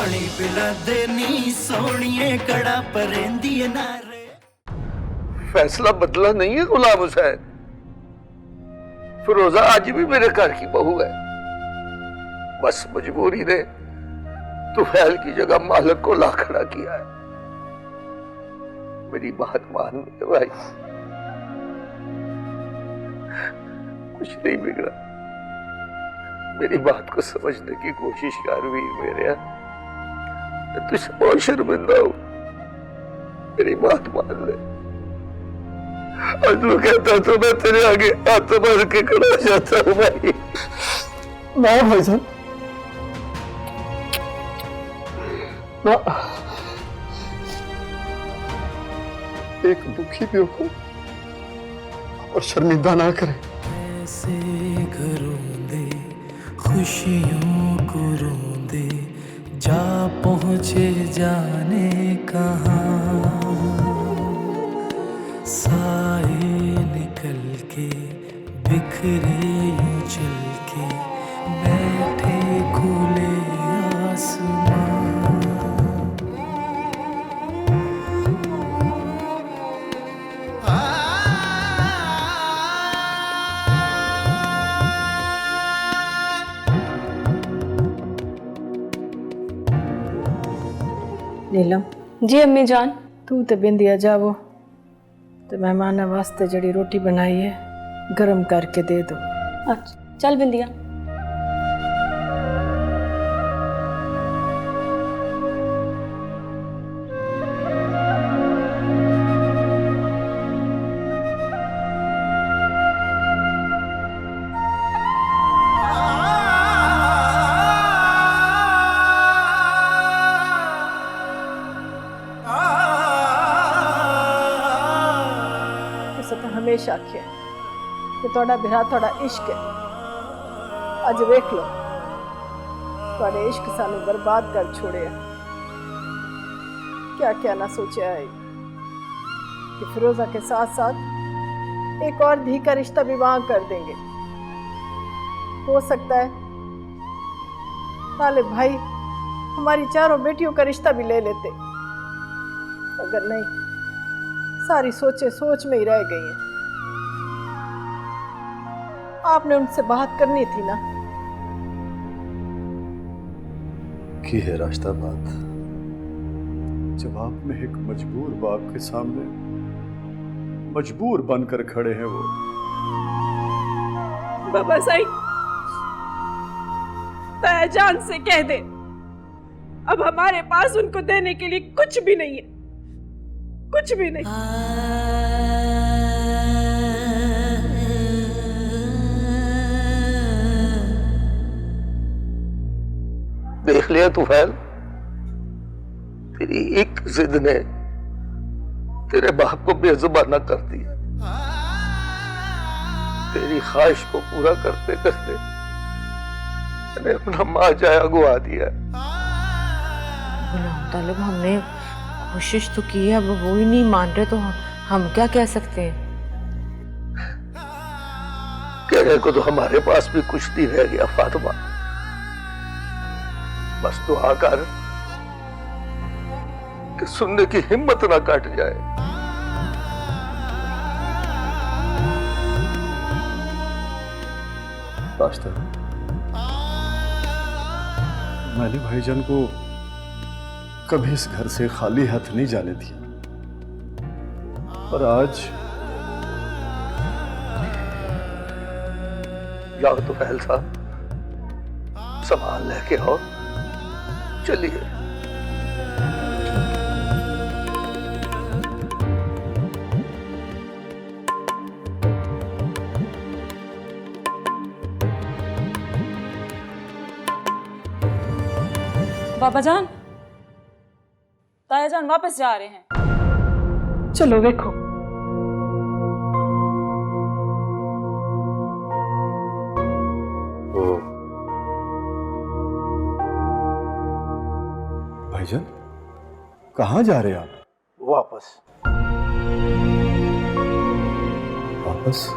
पानी पिला देनी सोनिए कड़ा परेंदी नारे। फैसला बदला नहीं है गुलाम हुसैन। फिरोजा आज भी मेरे घर की बहू है। बस मजबूरी ने तुफैल की जगह मालिक को ला खड़ा किया है। मेरी बात मान मेरे भाई, कुछ नहीं बिगड़ा। मेरी बात को समझने की कोशिश कर वीर मेरे। तुझसे बहुत शर्मिंदा हूं, मेरी बात मान ले। और तू कहता तो मैं तेरे आगे हाथ मार के खड़ा जाता हूं भाई। ना भाईजान ना, एक दुखी भी को और शर्मिंदा ना करे। ऐसे घरोंदे खुशियों को रोंदे जा पहुंचे जाने कहाँ। साए निकल के बिखरे यूं चल के बैठे खुले आसमां। नीलम जी अम्मी जान। तू तो बिंदिया जावो तो मेहमाना वास्ते जड़ी रोटी बनाई है गरम करके दे दो। अच्छा चल बिंदिया। हमेशा आखे कि थोड़ा बिरा थोड़ा इश्क है। अज वेख लो थोड़े इश्क सानू बर्बाद कर छोड़े। क्या क्या ना सोचा है कि फिरोजा के साथ साथ एक और धी का रिश्ता भी वहां कर देंगे। हो सकता है तालिब भाई हमारी चारों बेटियों का रिश्ता भी ले लेते, अगर नहीं सारी सोचें सोच में ही रह गई हैं। आपने उनसे बात करनी थी ना। की है रास्ता बात, जब आप में एक मजबूर बाप के सामने मजबूर बनकर खड़े हैं वो। बाबा साईं तायाजान से कह दे अब हमारे पास उनको देने के लिए कुछ भी नहीं है, कुछ भी नहीं। देख लिया तुफैल, तेरी एक जिद ने तेरे बाप को बेजुबाना कर दिया। तेरी ख्वाहिश को पूरा करते करते मैंने अपना माँ जाया गुआ दिया। तालिब हमने कोशिश तो की है, अब वो ही नहीं मान रहे तो हम क्या कह सकते हैं। कहने को तो हमारे पास भी कुछ नहीं रह गया फातिमा। बस दुआ कर कि सुनने की हिम्मत ना कट जाए। रास्ता मैंने भाईजान को कभी इस घर से खाली हाथ नहीं जाने दिया, पर आज जाओ तो फैल साहब सामान लेके आओ, चलिए। बाबा जान ताया जान वापस जा रहे हैं। चलो देखो भाईजान कहाँ जा रहे हैं आप? वापस वापस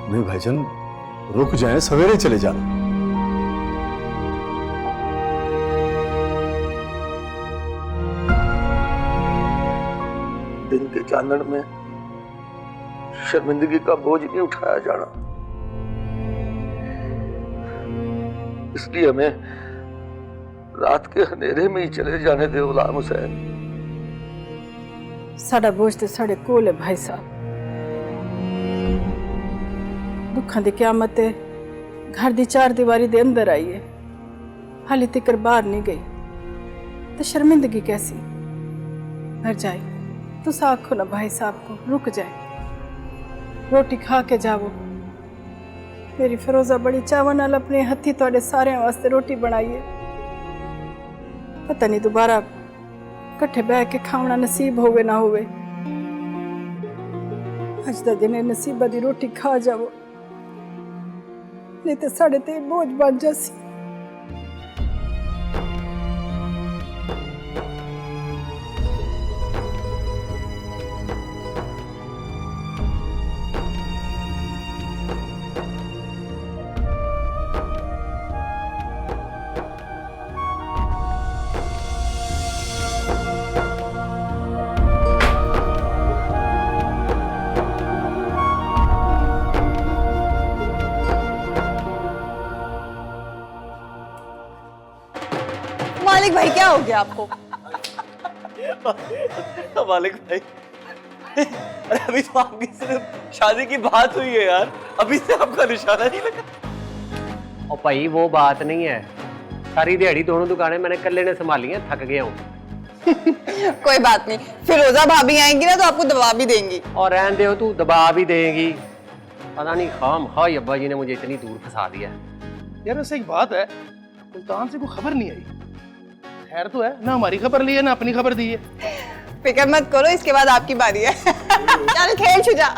नहीं भाईजान, रुक जाएं, सवेरे चले जाना। दिन के चांदन में शर्मिंदगी का बोझ नहीं उठाया जाना, इसलिए हमें रात के अंधेरे में ही चले जाने दे गुलाम हुसैन। साडा बोझ ते साडे कोल है भाई साहब। दुखा दी क़यामत ते घर दी चार दीवारी दे अंदर आई है, हाली तिकर बाहर नहीं गई तो शर्मिंदगी कैसी। घर जाए तुस आखो ना भाई साहब को रुक जाए, रोटी खा के जावो। मेरी फिरोजा बड़ी चाव नाल अपने हथी तुहाडे सारे वास्ते रोटी बनाई है। पता नहीं दोबारा कट्ठे बह के खावना नसीब होवे ना होवे। अज दा दिन नसीबा दी रोटी खा जावो, नहीं तो साढ़े ते बोझ बन जासी। मालिक भाई क्या हो गया आपको? मालिक भाई, अरे अभी तो आपकी सिर्फ शादी की बात हुई है यार, अभी से आपका निशाना नहीं लगा। और भाई वो बात नहीं है, सारी दिहाड़ी दोनों दुकानें मैंने कल्ले ने संभाली हैं, थक गया हूँ। कोई बात नहीं, फिरोजा भाभी आएंगी ना तो आपको दबा भी देंगी। और रहन दे, तू दबा भी देगी। पता नहीं खाम खा अब्बा जी ने मुझे इतनी दूर फंसा दिया। यार वैसे एक बात है, सुल्तान से कोई खबर नहीं आई। खैर तो है ना, हमारी खबर ली है ना अपनी खबर दी है। फिक्र मत करो, इसके बाद आपकी बारी है। चल खेल छुजा।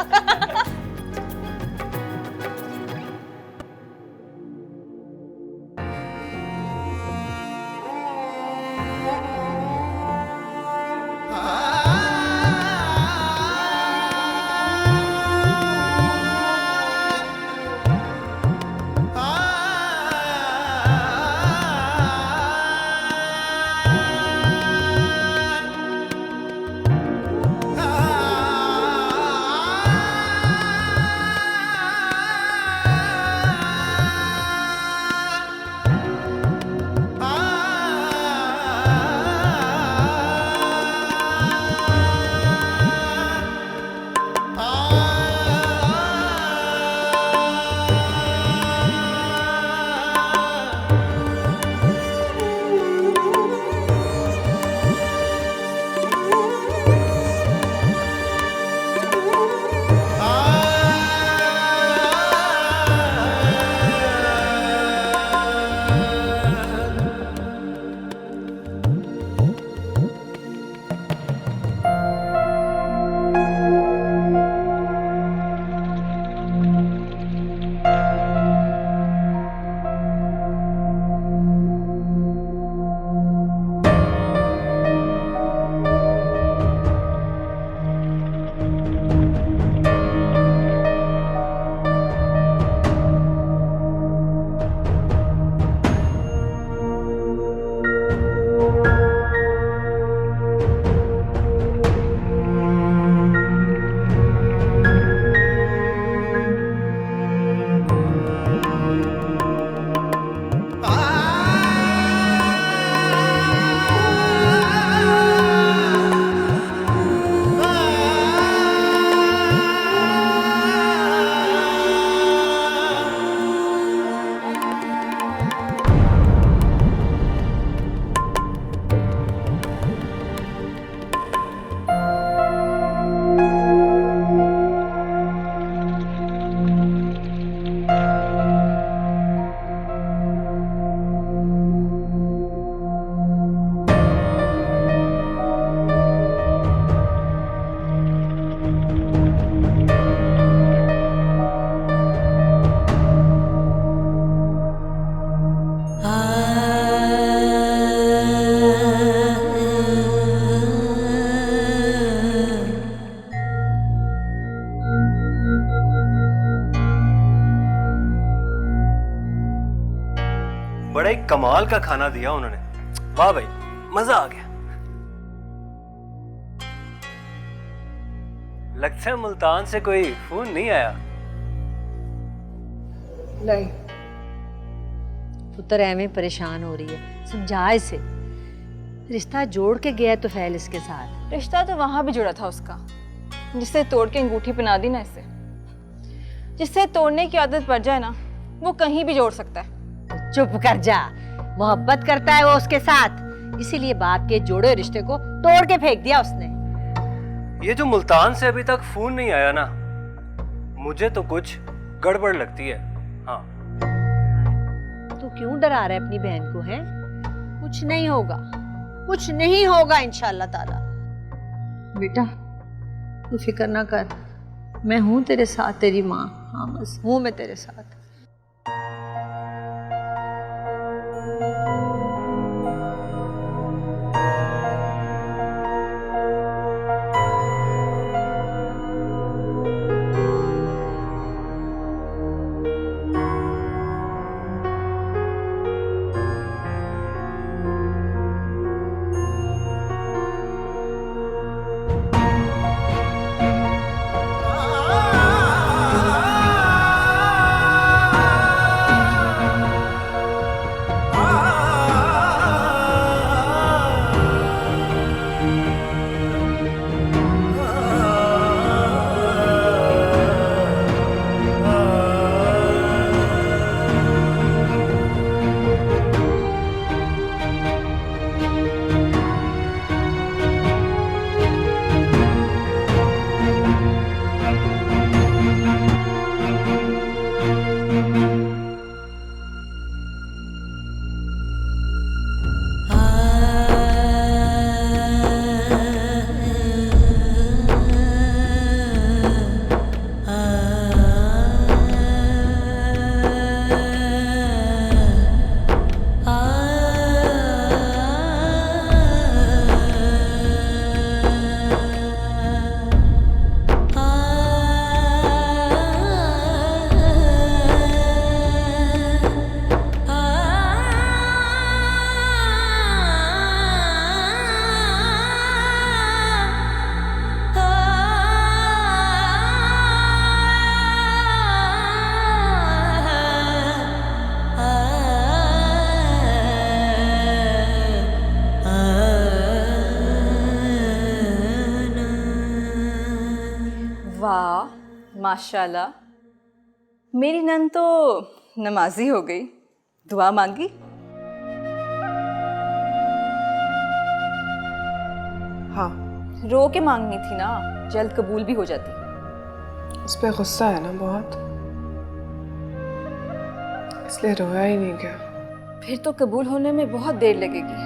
बड़ा ही कमाल का खाना दिया उन्होंने, वाह भाई मजा आ गया। लगता है मुल्तान से कोई फोन नहीं आया। नहीं। पुत्र एवं परेशान हो रही है, समझा इसे। रिश्ता जोड़ के गया तो फैल इसके साथ। रिश्ता तो वहां भी जुड़ा था उसका, जिससे तोड़ के अंगूठी पहना दी ना इसे। जिससे तोड़ने की आदत पड़ जाए ना, वो कहीं भी जोड़ सकता है। चुप कर जा, मोहब्बत करता है वो उसके साथ, इसीलिए बाप के जोड़े रिश्ते को तोड़ के फेंक दिया उसने। ये जो मुल्तान से अभी तक फोन नहीं आया ना, मुझे तो कुछ गड़बड़ लगती है। हाँ। तू क्यों डरा रहा है अपनी बहन को? है कुछ नहीं होगा, कुछ नहीं होगा इंशाल्लाह ताला। बेटा तू फिक्र ना कर, मैं हूं तेरे साथ, तेरी माँ। हाँ बस हूं मैं तेरे साथ। वाह माशाल्लाह, मेरी नन तो नमाजी हो गई। दुआ मांगी? हाँ। रो के मांगनी थी ना, जल्द कबूल भी हो जाती। उस पर गुस्सा है ना बहुत, इसलिए रोया ही नहीं गया। फिर तो कबूल होने में बहुत देर लगेगी।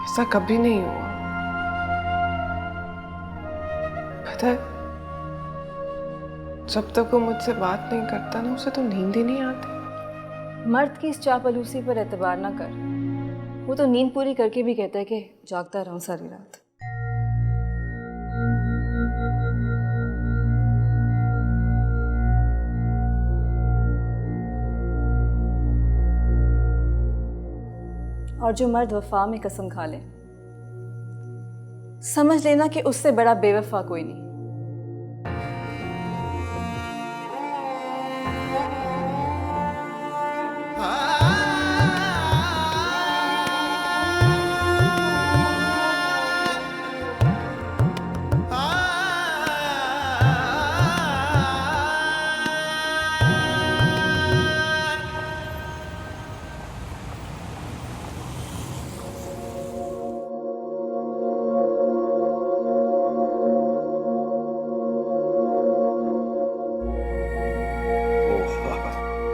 ऐसा कभी नहीं हुआ, पता है, जब तक वो मुझसे बात नहीं करता ना, उसे तो नींद ही नहीं आती। मर्द की इस चापलूसी पर एतबार ना कर, वो तो नींद पूरी करके भी कहता है कि जागता रहूं सारी रात। और जो मर्द वफा में कसम खा ले, समझ लेना कि उससे बड़ा बेवफा कोई नहीं।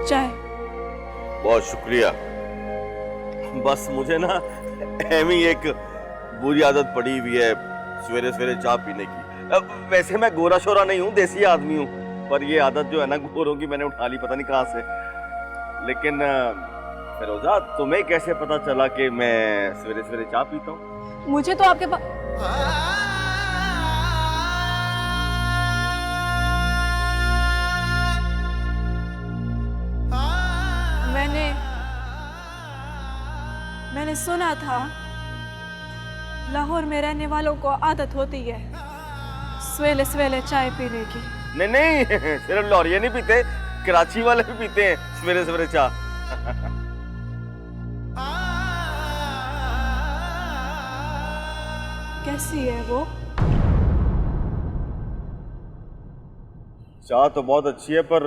चाय। बहुत शुक्रिया। बस मुझे ना एमी एक बुरी आदत पड़ी हुई है सवेरे सवेरे चाय पीने की। वैसे मैं गोरा शोरा नहीं हूँ, देसी आदमी हूँ, पर ये आदत जो है ना गोरों की मैंने उठा ली, पता नहीं कहाँ से। लेकिन फिरोजा, तुम्हें कैसे पता चला कि मैं सवेरे सवेरे चाय पीता हूँ? मुझे तो आपके पास मैंने सुना था लाहौर में रहने वालों को आदत होती है सवेले सवेले चाय पीने की। नहीं नहीं, सिर्फ लौरिया नहीं पीते, कराची वाले भी पीते हैं सवेरे सवेरे चाय। कैसी है वो? चाय तो बहुत अच्छी है, पर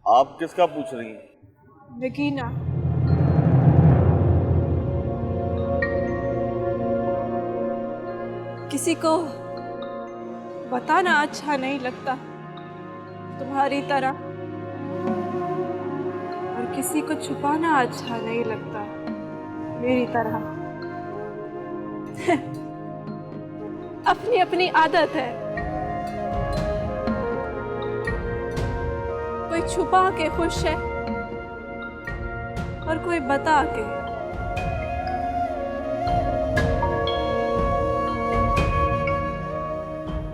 आप किसका पूछ रही हैं? नगीना। किसी को बताना अच्छा नहीं लगता तुम्हारी तरह, और किसी को छुपाना अच्छा नहीं लगता मेरी तरह। अपनी अपनी आदत है, कोई छुपा के खुश है और कोई बता के।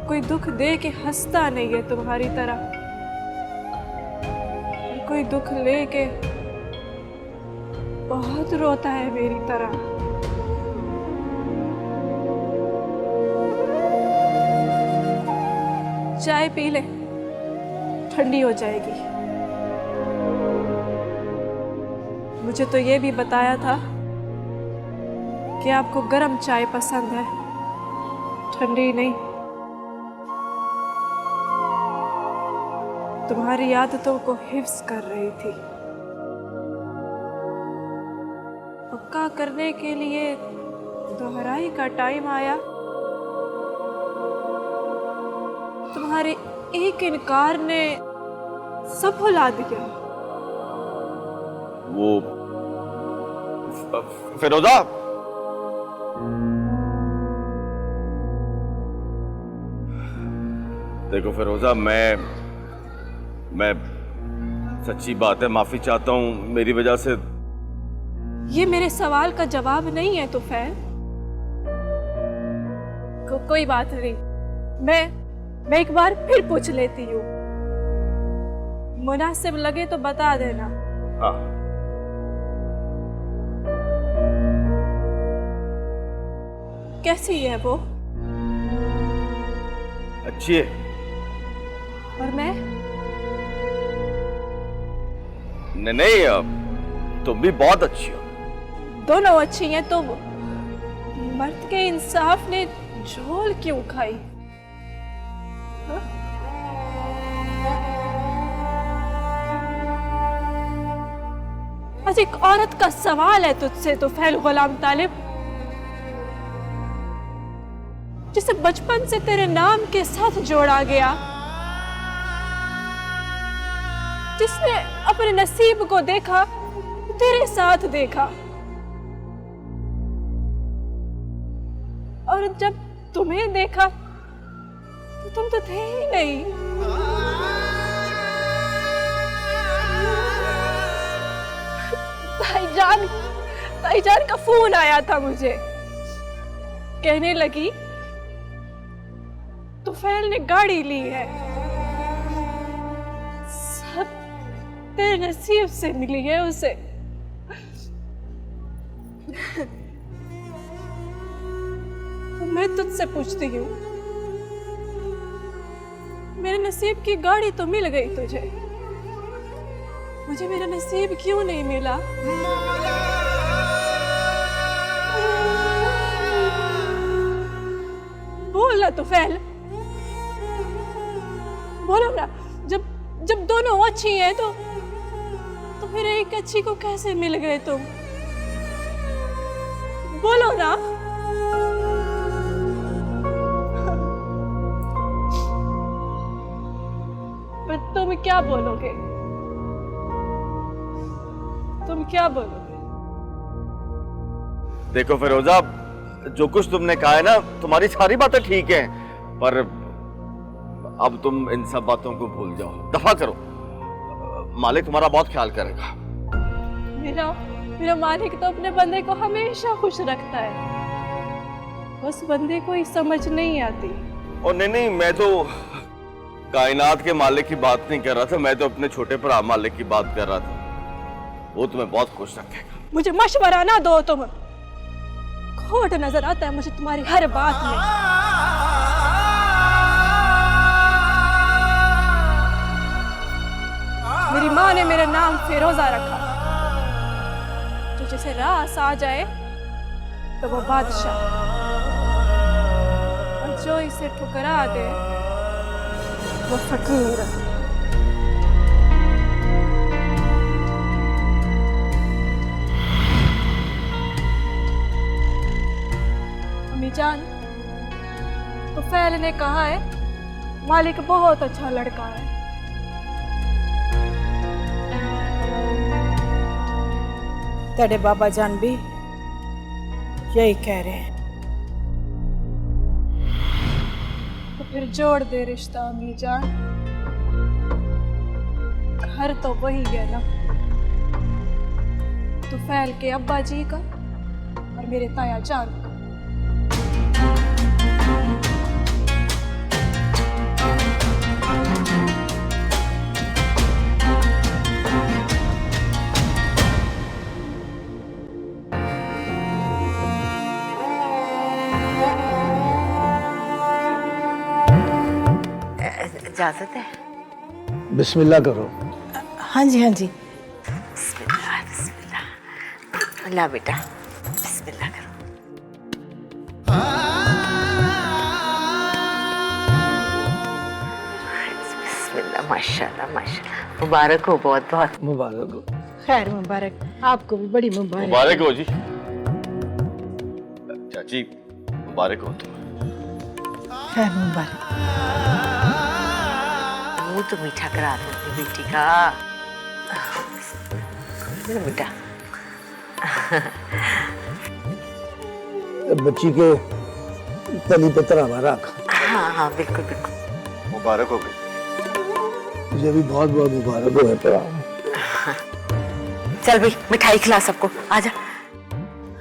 कोई दुख दे के हंसता नहीं है तुम्हारी तरह, और कोई दुख लेके बहुत रोता है मेरी तरह। चाय पी ले, ठंडी हो जाएगी। मुझे तो ये भी बताया था कि आपको गर्म चाय पसंद है, ठंडी नहीं। तुम्हारी आदतों को हिफ्ज कर रही थी। पक्का करने के लिए दोहराई का टाइम आया। तुम्हारे एक इनकार ने सब भुला दिया। वो फिरोजा, देखो फिरोजा, मैं सच्ची बात है, माफी चाहता हूँ मेरी वजह से। ये मेरे सवाल का जवाब नहीं है तुफैल। कोई बात नहीं, मैं एक बार फिर पूछ लेती हूँ, मुनासिब लगे तो बता देना। हाँ। कैसी है वो? अच्छी है। और मैं? नहीं, तुम भी बहुत अच्छी हो। दोनों अच्छी हैं, तो मर्द के इंसाफ ने झोल क्यों खाई? हा? आज एक औरत का सवाल है तुझसे तुफैल गुलाम तालिब, जिसे बचपन से तेरे नाम के साथ जोड़ा गया, जिसने अपने नसीब को देखा, तेरे साथ देखा, और जब तुम्हें देखा तो तुम तो थे ही नहीं। भाईजान का फोन आया था मुझे, कहने लगी तुफैल ने गाड़ी ली है, सब तेरे नसीब से मिली है उसे। तो मैं तुझसे पूछती हूँ, मेरे नसीब की गाड़ी तो मिल गई तुझे, मुझे मेरा नसीब क्यों नहीं मिला? बोल ना तुफैल, बोलो ना। जब दोनों अच्छी हैं तो फिर एक अच्छी को कैसे मिल गए तुम? बोलो ना। पर तुम क्या बोलोगे? तुम क्या बोलोगे? देखो फिरोजा, जो कुछ तुमने कहा है ना, तुम्हारी सारी बातें ठीक हैं, पर अब तुम इन सब बातों को भूल जाओ, दफा करो। मालिक तुम्हारा बहुत ख्याल करेगा। मेरा मालिक तो अपने बंदे को हमेशा खुश रखता है, उस बंदे को ही समझ नहीं आती। और नहीं, मैं तो कायनात के मालिक की बात नहीं कर रहा था, मैं तो अपने छोटे भरा मालिक की बात कर रहा था। वो तुम्हें बहुत खुश रखेगा। मुझे मशवरा ना दो तुम, खोट नजर आता है मुझे तुम्हारी हर बात में। मेरी माँ ने मेरा नाम फिरोजा रखा, जो जैसे रास आ जाए तो वो बादशाह, और जो इसे ठुकरा दे वो फकीर। अम्मी जान, तो फैल ने कहा है मालिक बहुत अच्छा लड़का है। तेरे बाबा जान भी यही कह रहे हैं। तो फिर जोड़ दे रिश्ता अम्मी जान, घर तो वही है ना, तो फैल के अब्बा जी का और मेरे ताया जान का। इजाजत है? बिस्मिल्लाह करो। हाँ जी हाँ जी। बिस्मिल्लाह बिस्मिल्लाह। ला बेटा, बिस्मिल्लाह करो। बिस्मिल्लाह, माशाल्लाह माशाल्लाह। मुबारक हो, बहुत बहुत मुबारक हो। खैर मुबारक, आपको भी बड़ी मुबारक। मुबारक हो जी। चाची मुबारक हो तुम। खैर मुबारक। मुंह तो मीठा करा दो अपनी बेटी का। बेटा बच्ची के तली पे तरावा रख। हाँ हाँ बिल्कुल बिल्कुल। मुबारक हो गई। मुझे भी बहुत बहुत मुबारक हो है। चल भाई मिठाई खिला सबको, आजा।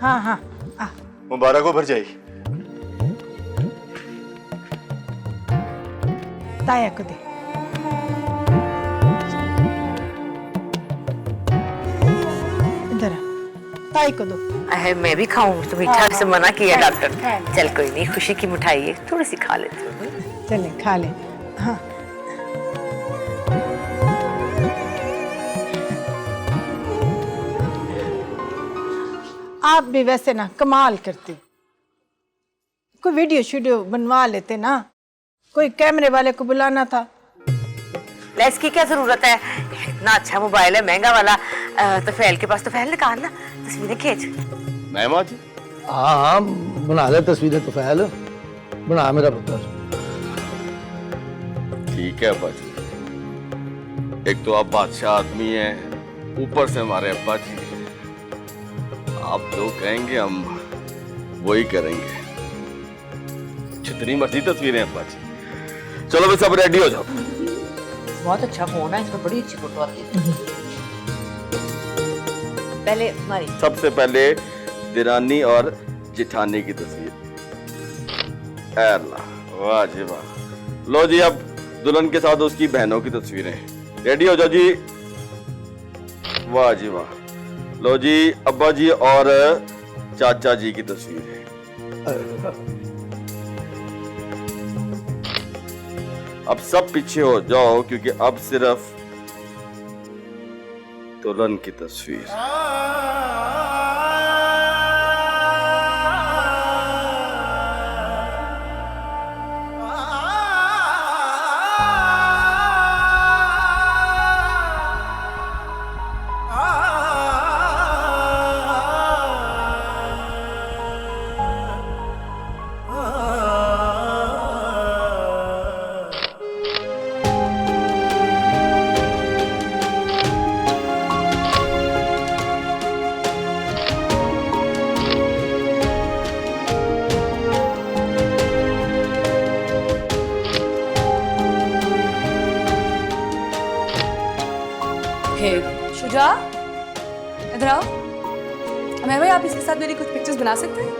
हाँ हाँ आ। मुबारक हो भरजाई। ताया को दे। इधर आ, ताई को दो। अरे मैं भी खाऊं तो मीठा से मना किया डॉक्टर। चल कोई नहीं, खुशी की मिठाई है, थोड़ी सी खा लेते हैं। चले खा ले। हाँ आप भी वैसे ना कमाल करते, कोई वीडियो शीडियो बनवा लेते ना, कोई कैमरे वाले को बुलाना था। लेस की क्या जरूरत है, इतना अच्छा मोबाइल है महंगा वाला। तो फैल के पास तो फैल निकाल ना, तस्वीरें खींच। मैं माँ जी। हाँ हाँ बना ले तस्वीरें, तो फैल बना मेरा पुत्र। ठीक है अब्बा जी। एक तो आप बादशाह आदमी हैं, ऊपर से हमारे अब्बा जी। आप जो कहेंगे हम वही करेंगे, जितनी मर्जी तस्वीरें अब्बा जी। चलो भाई सब रेडी हो जाओ। बहुत अच्छा फोन है, इसमें बड़ी अच्छी फोटो आती है। पहले हमारी सबसे पहले दिरानी और जिठानी की तस्वीर। अल्लाह वाह जी वाह। लो जी अब दुल्हन के साथ उसकी बहनों की तस्वीरें। रेडी हो जाओ जी। वाह जी वाह। लो जी अब्बा जी और चाचा जी की तस्वीरें। अब सब पीछे हो जाओ क्योंकि अब सिर्फ दुल्हन की तस्वीर। शुजा, इधर आओ। अमेर भाई आप इसके साथ मेरी कुछ पिक्चर्स बना सकते हैं?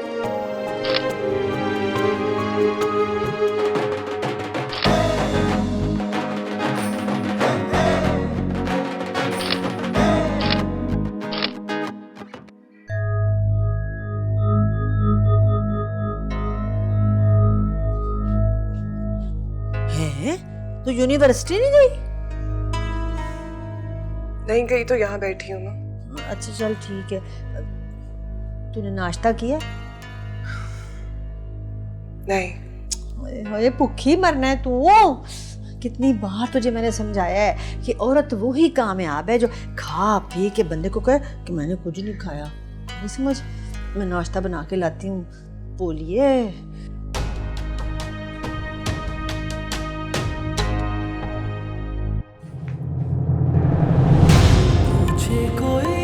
यूनिवर्सिटी नहीं गई? नहीं गई तो यहाँ बैठी हूँ ना। अच्छा चल ठीक है। तूने नाश्ता किया? नहीं। ओए भूखी मरना है तू। कितनी बार तुझे मैंने समझाया है कि औरत वो ही कामयाब है जो खा पी के बंदे को कहे कि मैंने कुछ नहीं खाया। नहीं समझ? मैं नाश्ता बना के लाती हूँ, बोलिए। मुझे कोई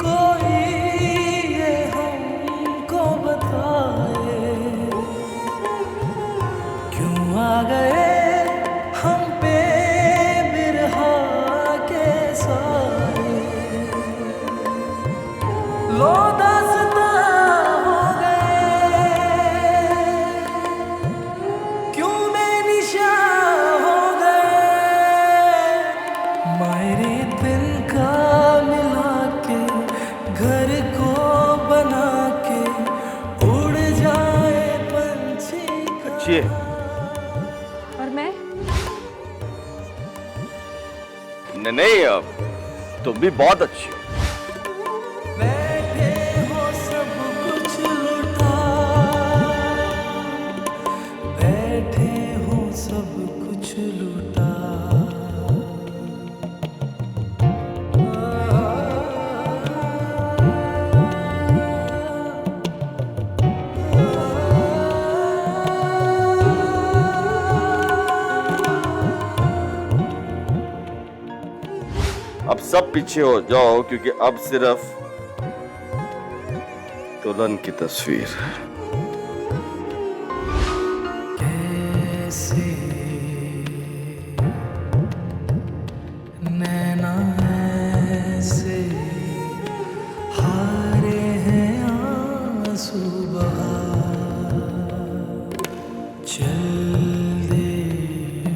कोई ये हमको बताए, क्यों आ गए हम पे बिरहा के साए। लो दास्तां हो गए, क्यों बेनिशां हो गए। मायरे दिल का मिला के घर को बना के उड़ जाए पंछी। अच्छी है। और मैं नहीं, अब तुम भी बहुत अच्छी हो। बैठे हो सब कुछ लुटा, बैठे हो सब कुछ लुटा। अब सब पीछे हो जाओ, क्योंकि अब सिर्फ दुल्हन की तस्वीर। कैसे नैना ऐसे हारे हैं आंसू बहा। चल दे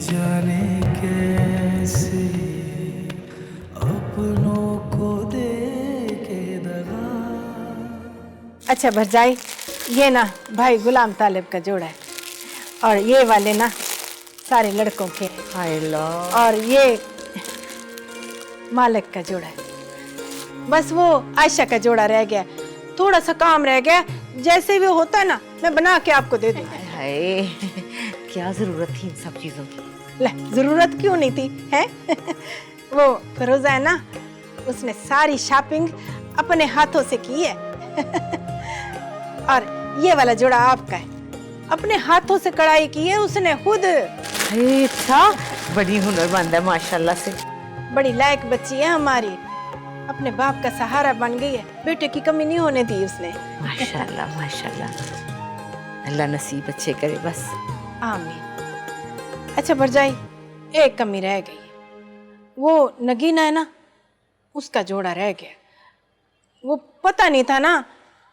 जाने कैसे अपनों को दे के दगा। अच्छा भरजाई, ये ना भाई गुलाम तालिब का जोड़ा है, और ये वाले ना सारे लड़कों के, और ये मालिक का जोड़ा है। बस वो आयशा का जोड़ा रह गया, थोड़ा सा काम रह गया, जैसे भी होता है ना मैं बना के आपको दे दूंगी। हाय, क्या जरूरत थी इन सब चीजों की? ले, जरूरत क्यों नहीं थी है? वो फिरोजा है ना, उसने सारी शॉपिंग अपने हाथों से की है। और ये वाला जोड़ा आपका है, अपने हाथों से कढ़ाई की है उसने खुद। अच्छा, बड़ी हुनरमंद है माशाल्लाह से। बड़ी लायक बच्ची है हमारी, अपने बाप का सहारा बन गई है, बेटे की कमी नहीं होने दी उसने। माशाल्लाह माशाल्लाह, अल्लाह नसीब अच्छे करे बस। आमीन। अच्छा भरजाई, एक कमी रह गई, वो नगीना है ना, उसका जोड़ा रह गया। वो पता नहीं था ना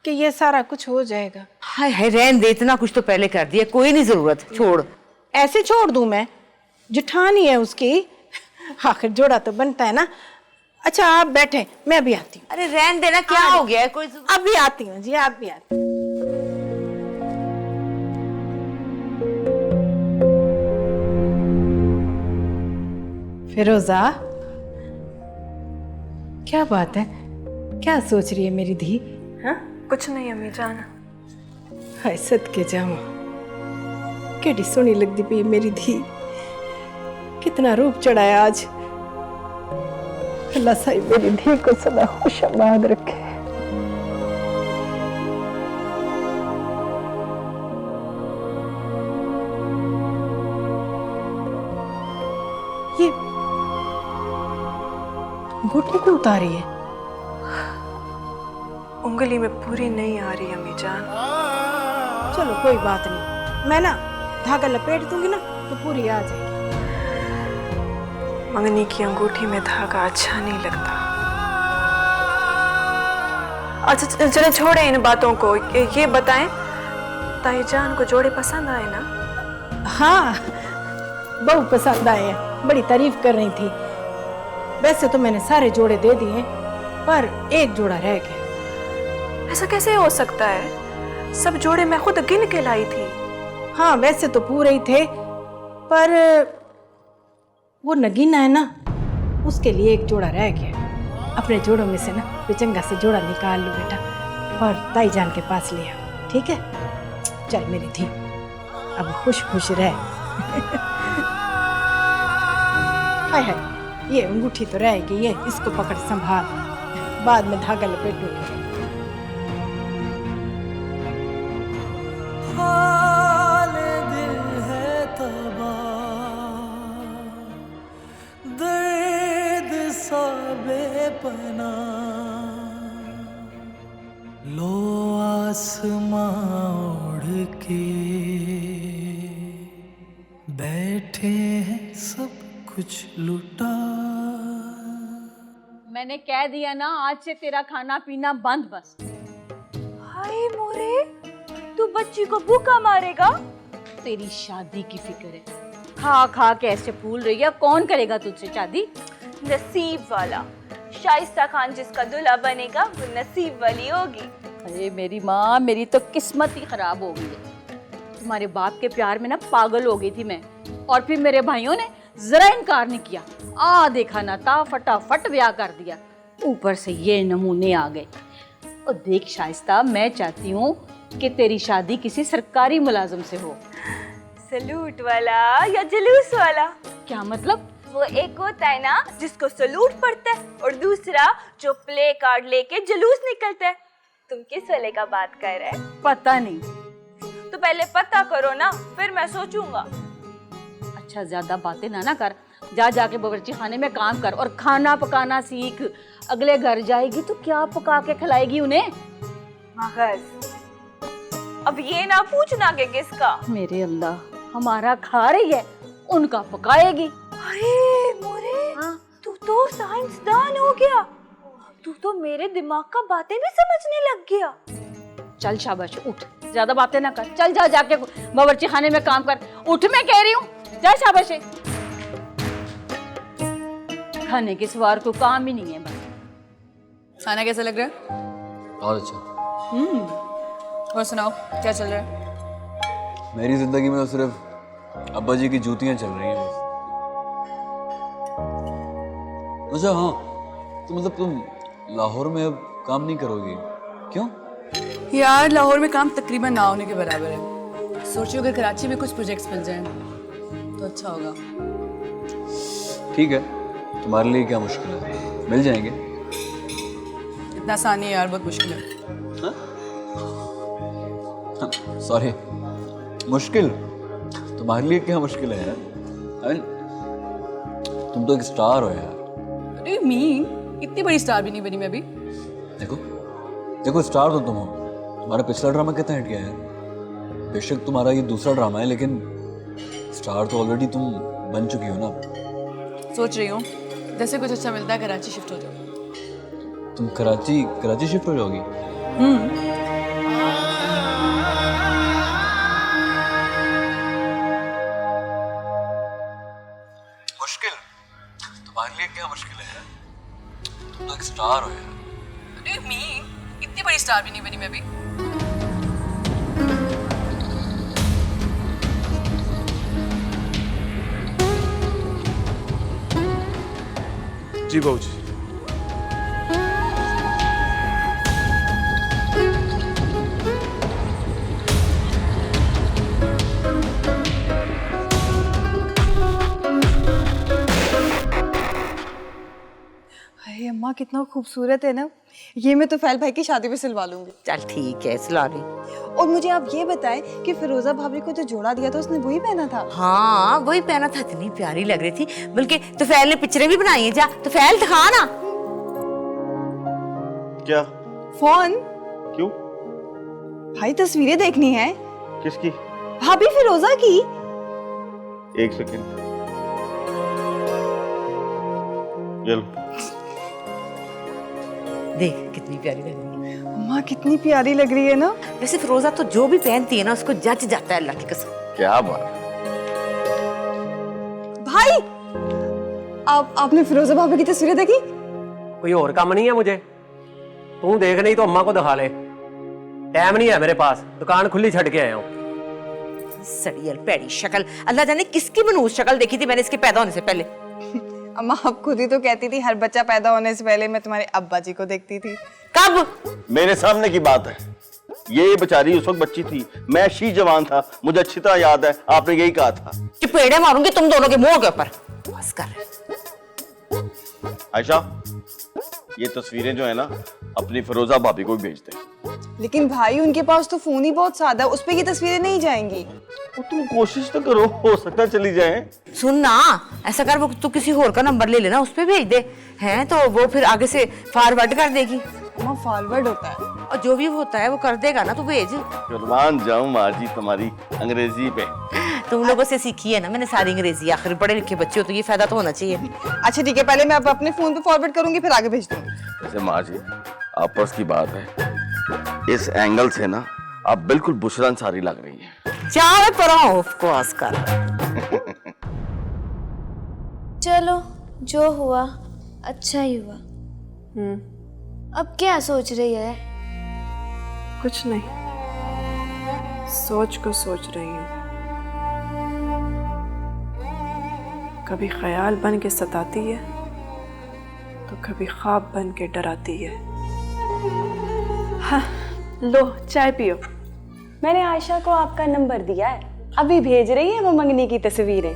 कि ये सारा कुछ हो जाएगा। हाय हाय, रहन दे, इतना कुछ तो पहले कर दिया, कोई नहीं जरूरत, छोड़। ऐसे छोड़ दूं मैं? जिठानी है उसकी, आखिर जोड़ा तो बनता है ना। अच्छा आप बैठे, मैं अभी आती हूँ। अरे रहन देना, क्या हो गया है? कोई अभी आती हूँ जी, आप भी आती हूँ। फिरोजा, क्या बात है, क्या सोच रही है मेरी धी? हाँ कुछ नहीं अम्मी जान। हाय सदके जावा, केडी सोहनी लगदी पई मेरी धी, कितना रूप चढ़ाया आज। अल्लाह साईं मेरी धी को सदा खुशआबाद रखे। ये घुटने क्यों उतारी है? उंगली में पूरी नहीं आ रही अम्मी जान। चलो कोई बात नहीं, मैं ना धागा लपेट दूंगी ना तो पूरी आ जाएगी। मंगनी की अंगूठी में धागा अच्छा नहीं लगता। अच्छा चलो छोड़े इन बातों को, ये बताएं ताई जान को जोड़े पसंद आए ना? हाँ बहुत पसंद आए हैं, बड़ी तारीफ कर रही थी। वैसे तो मैंने सारे जोड़े दे दिए, पर एक जोड़ा रह गया। ऐसा कैसे हो सकता है? सब जोड़े मैं खुद गिन के लाई थी। हाँ वैसे तो पूरे ही थे, पर वो नगीना है ना, उसके लिए एक जोड़ा रह गया। अपने जोड़ों में से ना कोई चंगा से जोड़ा निकाल लो बेटा और ताई जान के पास ले आओ, ठीक है? चल मेरी थी, अब खुश खुश रह। हाय हाय, ये अंगूठी तो रहेगी, ये इसको पकड़ संभाल, बाद में धागा लपेटोगे। हाल दिल है तबाह, दर्द सा बेपना, लो आसमां उड़ के बैठे हैं सब कुछ लुटा। मैंने कह दिया ना, आज से तेरा खाना पीना बंद बस। हाय मोरे, तू बच्ची को भूखा मारेगा? तेरी शादी की फिक्र है, खा खा के ऐसे फूल रही है, कौन करेगा तुझसे शादी? नसीब वाला, शाइस्ता खान जिसका दूल्हा बनेगा वो नसीब वाली होगी। अरे मेरी माँ, मेरी तो किस्मत ही खराब हो गई है। तुम्हारे बाप के प्यार में ना पागल हो गई थी मैं, और फिर मेरे भाइयों ने जरा इनकार नहीं किया, देखा ना था, फटाफट ब्याह कर दिया। ऊपर से ये नमूने आ गए। और देख शाइस्ता, मैं चाहती हूँ कि तेरी शादी किसी सरकारी मुलाजिम से हो। सलूट वाला या जुलूस वाला? क्या मतलब? वो एक होता है ना जिसको सलूट पड़ता है, और दूसरा जो प्ले कार्ड लेके जुलूस निकलता है। तुम किस वाले का बात कर रहे हैं? पता नहीं। तो पहले पता करो ना, फिर मैं सोचूंगा। अच्छा, ज्यादा बातें ना कर, जा जाके बावर्ची खाने में काम कर और खाना पकाना सीख। अगले घर जाएगी तो क्या पका के खिलाएगी उन्हें? मगज, अब ये ना पूछना कि किसका। मेरे अल्लाह, हमारा खा रही है, उनका पकाएगी। अरे मोरे, तू तो साइंसदान हो गया, तू तो मेरे दिमाग का बातें भी समझने लग गया। चल शाबाश, उठ, ज्यादा बातें ना कर, चल जा जाके बावर्ची खाने में काम कर। उठ, मैं कह रही हूँ, जा शाबाश। खाने के सवार को काम ही नहीं है बस। खाना कैसा लग रहा है? बहुत अच्छा। और सुनाओ, क्या चल रहा है? मेरी जिंदगी में तो सिर्फ अब्बा जी की जूतियां चल रही हैं। अच्छा हाँ, तो मतलब तुम लाहौर में अब काम नहीं करोगी? क्यों? यार, लाहौर में काम तकरीबन ना होने के बराबर है। सोचो अगर कराची में कुछ प्रोजेक्ट्स मिल जाएं तो अच्छा होगा। ठीक है, तुम्हारे लिए क्या मुश्किल है, मिल जाएंगे। इतना आसान नहीं है यार, बहुत मुश्किल है। सॉरी, मुश्किल? तुम्हारे लिए क्या मुश्किल है यार? I mean, तुम तो एक स्टार हो यार। What do you mean? इतनी बड़ी स्टार भी नहीं बनी मैं अभी। देखो देखो, स्टार तो तुम हो। तुम्हारा पिछला ड्रामा कितना हिट गया है। बेशक तुम्हारा ये दूसरा ड्रामा है, लेकिन स्टार तो ऑलरेडी तुम बन चुकी हो ना। सोच रही हूँ जैसे कुछ अच्छा मिलता है कराची शिफ्ट हो जाओ। तुम कराची शिफ्ट हो जाओगी? मुश्किल? तुम्हारे लिए क्या मुश्किल है यार? तुम तो एक स्टार हो यार। What do you mean? इतनी बड़ी स्टार भी नहीं बनी मैं अभी। जी बहू जी। अरे अम्मा, कितना खूबसूरत है ना ये। मैं तो फैल भाई की शादी पे सिलवा लूंगी। चल ठीक है, सिला ली। और मुझे आप ये बताएं कि फिरोजा भाभी को जो जोड़ा दिया था उसने वही पहना था? हाँ, वही पहना था। इतनी प्यारी लग रही थी, बल्कि तुफैल ने पिक्चरें भी बनाई हैं। जा तुफैल दिखा ना। क्या? फोन? क्यों? भाई तस्वीरें देखनी है। किसकी? भाभी फिरोजा की। एक सेकंड, ये लो। देख कितनी प्यारी लग रही है। अम्मा कितनी प्यारी लग रही है ना। वैसे फिरोजा तो जो भी पहनती है ना उसको जच जाता है, अल्लाह की कसम। क्या बात? भाई आपने फिरोजा भाभी की तस्वीरें देखी? कोई और काम नहीं है मुझे? तू देख, नहीं तो अम्मा को दिखा ले। टाइम नहीं है मेरे पास, दुकान खुली छड़ के आया हूँ। सड़ियल पैड़ी शक्ल, अल्लाह जाने किसकी मनूस शक्ल देखी थी मैंने इसके पैदा होने से पहले। अम्मा आप खुद ही तो कहती थी हर बच्चा पैदा होने से पहले मैं तुम्हारे अब्बा जी को देखती थी। कब? मेरे सामने की बात है। ये बेचारी उस वक्त बच्ची थी, मैं शी जवान था, मुझे अच्छी तरह याद है आपने यही कहा था। चपेड़े मारूंगी तुम दोनों के मुंह के ऊपर। बस कर। आयशा, ये तस्वीरें जो है ना अपनी फिरोजा भाभी को भी भेज दे। लेकिन भाई उनके पास तो फोन ही बहुत सादा है, उस पे ये तस्वीरें नहीं जाएंगी। तो तुम कोशिश तो करो, हो सकता है चली जाए। सुन ना, ऐसा कर, वो तू किसी और का नंबर ले लेना, उस पे भेज दे, हैं तो वो फिर आगे से फॉरवर्ड कर देगी। अम्मा फॉरवर्ड होता है और जो भी होता है वो कर देगा ना, तू भेज। कुर्बान जाऊं माँ जी तुम्हारी अंग्रेजी पे। तुम लोगों से सीखी है ना मैंने सारी अंग्रेजी, आखिर पढ़े लिखे बच्चे हो तो ये फायदा तो होना चाहिए। अच्छा ठीक है, पहले मैं अपने फोन पे फॉरवर्ड करूंगी फिर आगे भेज दूंगी। वैसे माँ जी आपस की बात है, इस एंगल से ना आप बिल्कुल बुशरा अंसारी लग रही है। चाहे पर कर। चलो जो हुआ अच्छा ही हुआ। अब क्या सोच रही है? कुछ नहीं, सोच को सोच रही हूँ। कभी ख्याल बन के सताती है तो कभी ख्वाब बन के डराती है। हाँ, लो चाय पियो। मैंने आयशा को आपका नंबर दिया है, अभी भेज रही है वो मंगनी की तस्वीरें।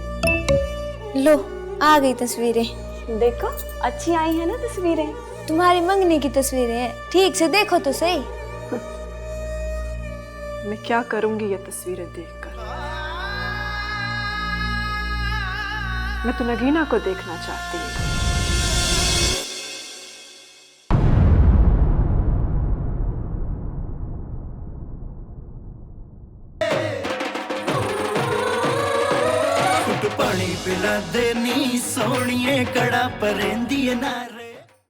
लो आ गई तस्वीरें। देखो अच्छी आई है ना तस्वीरें। तुम्हारी मंगनी की तस्वीरें हैं, ठीक से देखो तो सही। मैं क्या करूंगी ये तस्वीरें देखकर? मैं तो नगीना को देखना चाहती हूँ। पानी पिला दे नी सोनिए कड़ा परेंदी नार।